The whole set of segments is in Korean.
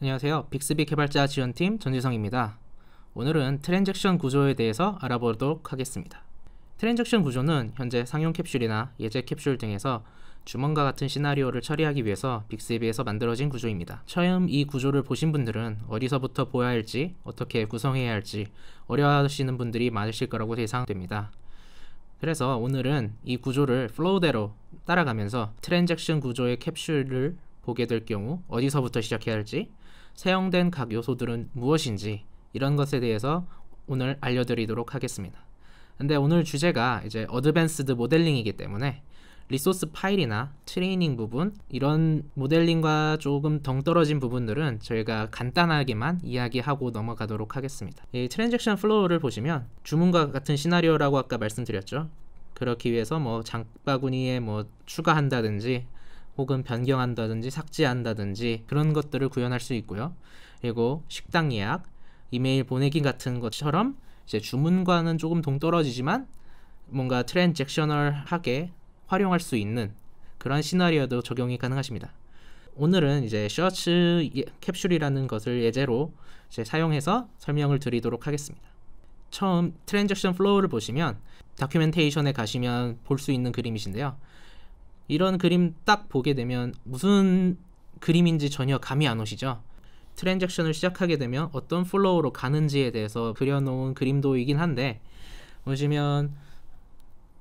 안녕하세요. 빅스비 개발자 지원팀 전지성입니다. 오늘은 트랜잭션 구조에 대해서 알아보도록 하겠습니다. 트랜잭션 구조는 현재 상용 캡슐이나 예제 캡슐 등에서 주문과 같은 시나리오를 처리하기 위해서 빅스비에서 만들어진 구조입니다. 처음 이 구조를 보신 분들은 어디서부터 보아야 할지, 어떻게 구성해야 할지 어려워하시는 분들이 많으실 거라고 예상됩니다. 그래서 오늘은 이 구조를 플로우대로 따라가면서 트랜잭션 구조의 캡슐을 보게 될 경우 어디서부터 시작해야 할지, 사용된 각 요소들은 무엇인지 이런 것에 대해서 오늘 알려드리도록 하겠습니다. 근데 오늘 주제가 이제 어드밴스드 모델링이기 때문에 리소스 파일이나 트레이닝 부분, 이런 모델링과 조금 덩떨어진 부분들은 저희가 간단하게만 이야기하고 넘어가도록 하겠습니다. 이 트랜잭션 플로우를 보시면 주문과 같은 시나리오라고 아까 말씀드렸죠. 그렇기 위해서 장바구니에 추가한다든지 혹은 변경한다든지 삭제한다든지 그런 것들을 구현할 수 있고요. 그리고 식당 예약, 이메일 보내기 같은 것처럼 이제 주문과는 조금 동떨어지지만 뭔가 트랜잭셔널하게 활용할 수 있는 그런 시나리오도 적용이 가능하십니다. 오늘은 이제 셔츠 캡슐이라는 것을 예제로 이제 사용해서 설명을 드리도록 하겠습니다. 처음 트랜잭션 플로우를 보시면 다큐멘테이션에 가시면 볼 수 있는 그림이신데요. 이런 그림 딱 보게 되면 무슨 그림인지 전혀 감이 안 오시죠? 트랜잭션을 시작하게 되면 어떤 플로우로 가는지에 대해서 그려놓은 그림도이긴 한데, 보시면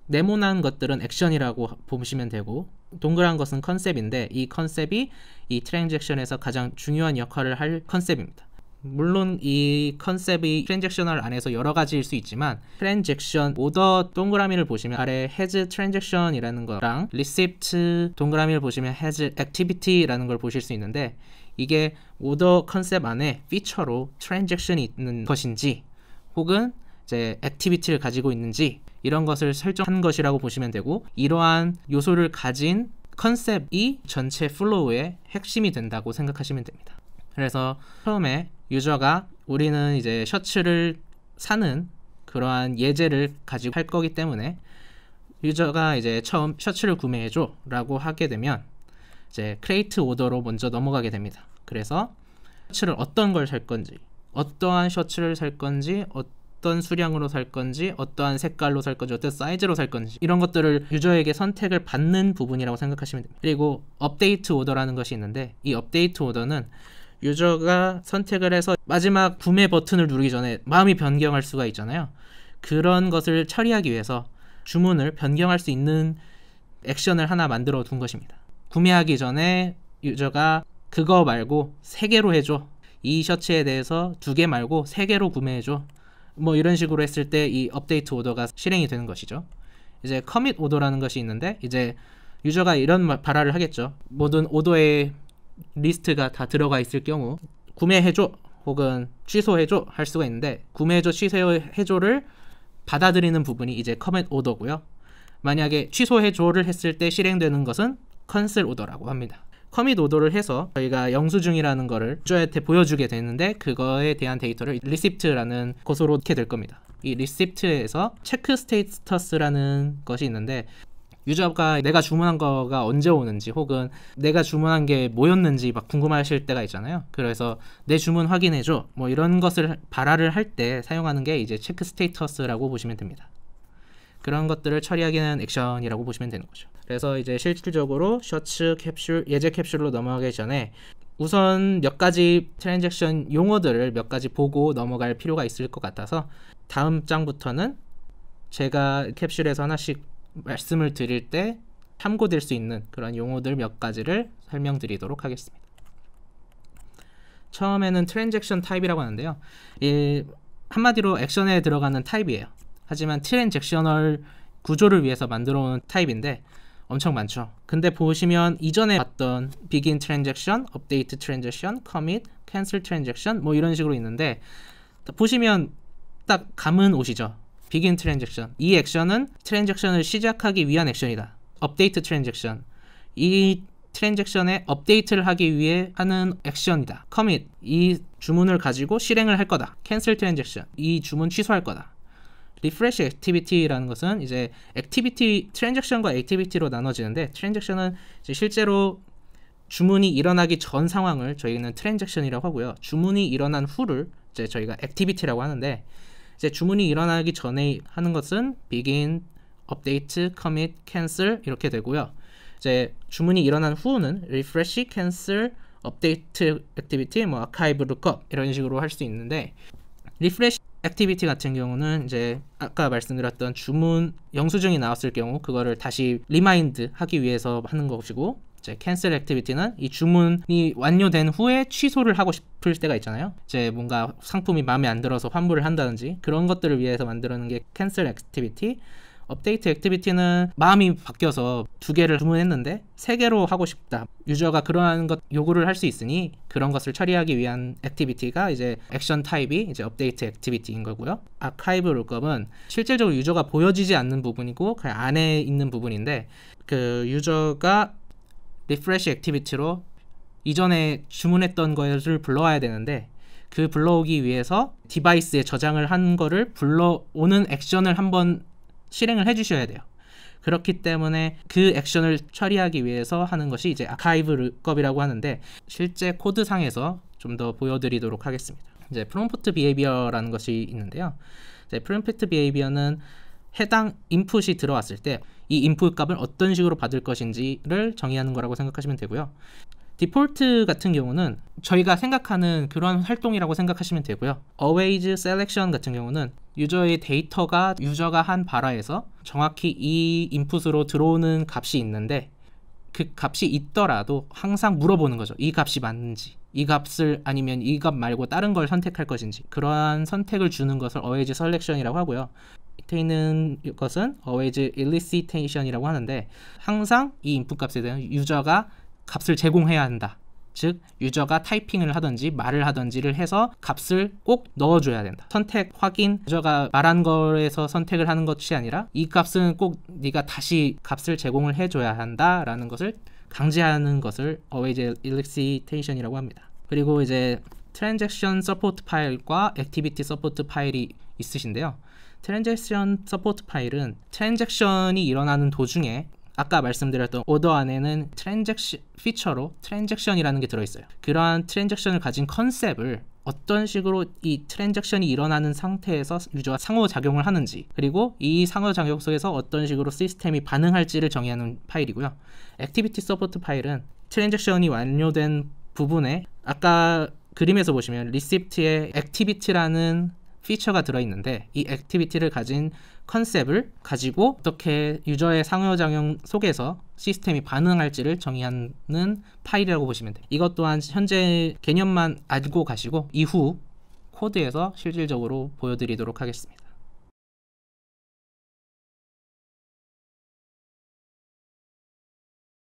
네모난 것들은 액션이라고 보시면 되고 동그란 것은 컨셉인데, 이 컨셉이 이 트랜잭션에서 가장 중요한 역할을 할 컨셉입니다. 물론 이 컨셉이 트랜잭셔널 안에서 여러 가지일 수 있지만, 트랜잭션 오더 동그라미를 보시면 아래 has transaction이라는 거랑 receipt 동그라미를 보시면 has activity라는 걸 보실 수 있는데, 이게 오더 컨셉 안에 피처로 트랜잭션이 있는 것인지 혹은 이제 액티비티를 가지고 있는지 이런 것을 설정한 것이라고 보시면 되고, 이러한 요소를 가진 컨셉이 전체 플로우의 핵심이 된다고 생각하시면 됩니다. 그래서 처음에 유저가 우리는 이제 셔츠를 사는 그러한 예제를 가지고 할 거기 때문에, 유저가 이제 처음 셔츠를 구매해줘 라고 하게 되면 이제 크레이트 오더로 먼저 넘어가게 됩니다. 그래서 셔츠를 어떤 걸 살 건지, 어떠한 셔츠를 살 건지, 어떤 수량으로 살 건지, 어떠한 색깔로 살 건지, 어떤 사이즈로 살 건지, 이런 것들을 유저에게 선택을 받는 부분이라고 생각하시면 됩니다. 그리고 업데이트 오더라는 것이 있는데, 이 업데이트 오더는 유저가 선택을 해서 마지막 구매 버튼을 누르기 전에 마음이 변경할 수가 있잖아요. 그런 것을 처리하기 위해서 주문을 변경할 수 있는 액션을 하나 만들어 둔 것입니다. 구매하기 전에 유저가 그거 말고 3개로 해줘, 이 셔츠에 대해서 2개 말고 3개로 구매해줘, 이런 식으로 했을 때 이 업데이트 오더가 실행이 되는 것이죠. 이제 커밋 오더라는 것이 있는데, 이제 유저가 이런 발화를 하겠죠. 모든 오더에 리스트가 다 들어가 있을 경우 구매해줘 혹은 취소해줘 할 수가 있는데, 구매해줘, 취소해줘를 받아들이는 부분이 이제 커밋 오더고요. 만약에 취소해줘를 했을 때 실행되는 것은 캔슬 오더라고 합니다. 커밋 오더를 해서 저희가 영수증이라는 거를 유저한테 보여주게 되는데, 그거에 대한 데이터를 리시프트라는 곳으로 넣게 될 겁니다. 이 리시프트에서 체크 스테이터스라는 것이 있는데, 유저가 내가 주문한 거가 언제 오는지 혹은 내가 주문한 게 뭐였는지 궁금하실 때가 있잖아요. 그래서 내 주문 확인해줘 이런 것을 발화를 할 때 사용하는 게 이제 체크 스테이터스라고 보시면 됩니다. 그런 것들을 처리하기는 액션이라고 보시면 되는 거죠. 그래서 이제 실질적으로 셔츠 캡슐, 예제 캡슐로 넘어가기 전에 우선 몇 가지 트랜잭션 용어들을 몇 가지 보고 넘어갈 필요가 있을 것 같아서, 다음 장부터는 제가 캡슐에서 하나씩 말씀을 드릴 때 참고될 수 있는 그런 용어들 몇 가지를 설명드리도록 하겠습니다. 처음에는 트랜잭션 타입이라고 하는데요. 한마디로 액션에 들어가는 타입이에요. 하지만 트랜잭셔널 구조를 위해서 만들어 온 타입인데 엄청 많죠. 근데 보시면 이전에 봤던 begin transaction, update transaction, commit, cancel transaction 이런 식으로 있는데, 보시면 딱 감은 오시죠. begin transaction, 이 액션은 트랜잭션을 시작하기 위한 액션이다. update transaction, 이 트랜잭션에 업데이트를 하기 위해 하는 액션이다. commit, 이 주문을 가지고 실행을 할 거다. cancel transaction, 이 주문 취소할 거다. refresh activity라는 것은 이제 activity, 트랜잭션과 activity로 나눠지는데, 트랜잭션은 이제 실제로 주문이 일어나기 전 상황을 저희는 트랜잭션이라고 하고요. 주문이 일어난 후를 이제 저희가 액티비티라고 하는데, 이제 주문이 일어나기 전에 하는 것은 begin, update, commit, cancel 이렇게 되고요. 이제 주문이 일어난 후는 refresh, cancel, update activity, 뭐 archive, lookup 이런 식으로 할 수 있는데, refresh 액티비티 같은 경우는 이제 아까 말씀드렸던 주문 영수증이 나왔을 경우 그거를 다시 리마인드 하기 위해서 하는 것이고, 이제 캔슬 액티비티는 이 주문이 완료된 후에 취소를 하고 싶을 때가 있잖아요. 이제 뭔가 상품이 마음에 안 들어서 환불을 한다든지 그런 것들을 위해서 만들어놓은 게 캔슬 액티비티. 업데이트 액티비티는 마음이 바뀌어서 2개를 주문했는데 3개로 하고 싶다, 유저가 그러한 것 요구를 할 수 있으니 그런 것을 처리하기 위한 액티비티가 이제 액션 타입이 이제 업데이트 액티비티인 거고요. 아카이브 룩업은 실질적으로 유저가 보여지지 않는 부분이고 그냥 안에 있는 부분인데, 그 유저가 리프레시 액티비티로 이전에 주문했던 것을 불러와야 되는데, 그 불러오기 위해서 디바이스에 저장을 한 거를 불러오는 액션을 한번 실행을 해주셔야 돼요. 그렇기 때문에 그 액션을 처리하기 위해서 하는 것이 이제 아카이브 룩업이라고 하는데, 실제 코드상에서 좀 더 보여드리도록 하겠습니다. 이제 프롬프트 비헤이비어라는 것이 있는데요. 이제 프롬프트 비헤이비어는 해당 인풋이 들어왔을 때 이 인풋 값을 어떤 식으로 받을 것인지를 정의하는 거라고 생각하시면 되고요. 디폴트 같은 경우는 저희가 생각하는 그런 활동이라고 생각하시면 되고요. always selection 같은 경우는 유저의 데이터가 유저가 한 바라에서 정확히 이 인풋으로 들어오는 값이 있는데, 그 값이 있더라도 항상 물어보는 거죠. 이 값이 맞는지, 이 값을 아니면 이 값 말고 다른 걸 선택할 것인지, 그러한 선택을 주는 것을 always selection이라고 하고요. 밑에 있는 것은 always elicitation이라고 하는데, 항상 이 인풋 값에 대한 유저가 값을 제공해야 한다. 즉 유저가 타이핑을 하든지 말을 하든지를 해서 값을 꼭 넣어줘야 된다. 선택 확인, 유저가 말한 거에서 선택을 하는 것이 아니라 이 값은 꼭 네가 다시 값을 제공을 해줘야 한다라는 것을 강제하는 것을 always elicitation이라고 합니다. 그리고 이제 transaction support 파일과 activity support 파일이 있으신데요. transaction support 파일은 트랜잭션이 일어나는 도중에 아까 말씀드렸던 오더 안에는 트랜잭션 피처로 트랜잭션이라는 게 들어있어요. 그러한 트랜잭션을 가진 컨셉을 어떤 식으로 이 트랜잭션이 일어나는 상태에서 유저가 상호작용을 하는지, 그리고 이 상호작용 속에서 어떤 식으로 시스템이 반응할지를 정의하는 파일이고요. 액티비티 서포트 파일은 트랜잭션이 완료된 부분에 아까 그림에서 보시면 리시프트에 액티비티라는 피처가 들어있는데, 이 액티비티를 가진 컨셉을 가지고 어떻게 유저의 상호작용 속에서 시스템이 반응할지를 정의하는 파일이라고 보시면 돼요. 이것 또한 현재 개념만 알고 가시고 이후 코드에서 실질적으로 보여드리도록 하겠습니다.